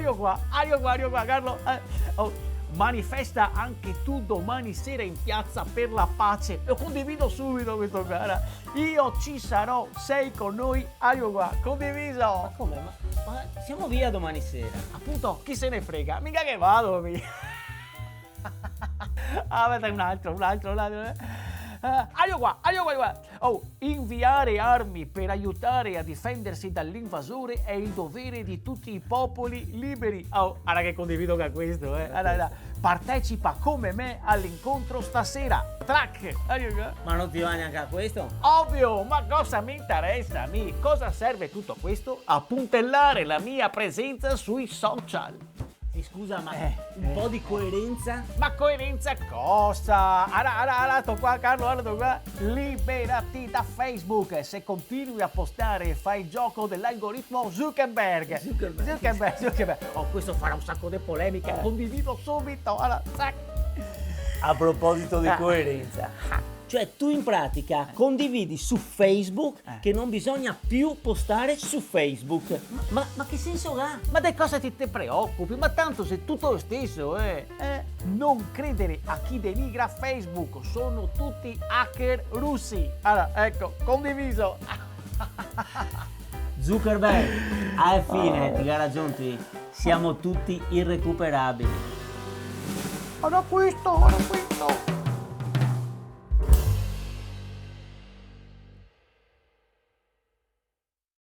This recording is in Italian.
Ario qua, Carlo. Oh. Manifesta anche tu domani sera in piazza per la pace. Lo condivido subito questo cara. Io ci sarò, sei con noi, Ario qua, condiviso. Ma come? Ma siamo via domani sera. Appunto, chi se ne frega? Mica che vado, Aspetta, un altro. Ario qua. Oh, inviare armi per aiutare a difendersi dall'invasore è il dovere di tutti i popoli liberi. Oh, guarda che condivido con questo, Partecipa come me all'incontro stasera. Track. Ario qua. Ma non ti va neanche a questo? Ovvio, ma cosa mi interessa? Cosa serve tutto questo? A puntellare la mia presenza sui social. Scusa, ma un po' di coerenza? Ma coerenza cosa? Allora, qua, Carlo, allora, qua. Liberati da Facebook. Se continui a postare fai il gioco dell'algoritmo Zuckerberg. Oh, questo farà un sacco di polemiche. Condivido subito. Allora, zac. A proposito di coerenza. Cioè tu in pratica condividi su Facebook che non bisogna più postare su Facebook. Ma che senso ha? Ma di cosa ti preoccupi? Ma tanto sei tutto lo stesso, Non credere a chi denigra Facebook, sono tutti hacker russi. Allora, ecco, condiviso. Zuckerberg, alla fine, ti ha ragione, siamo tutti irrecuperabili. Ora questo.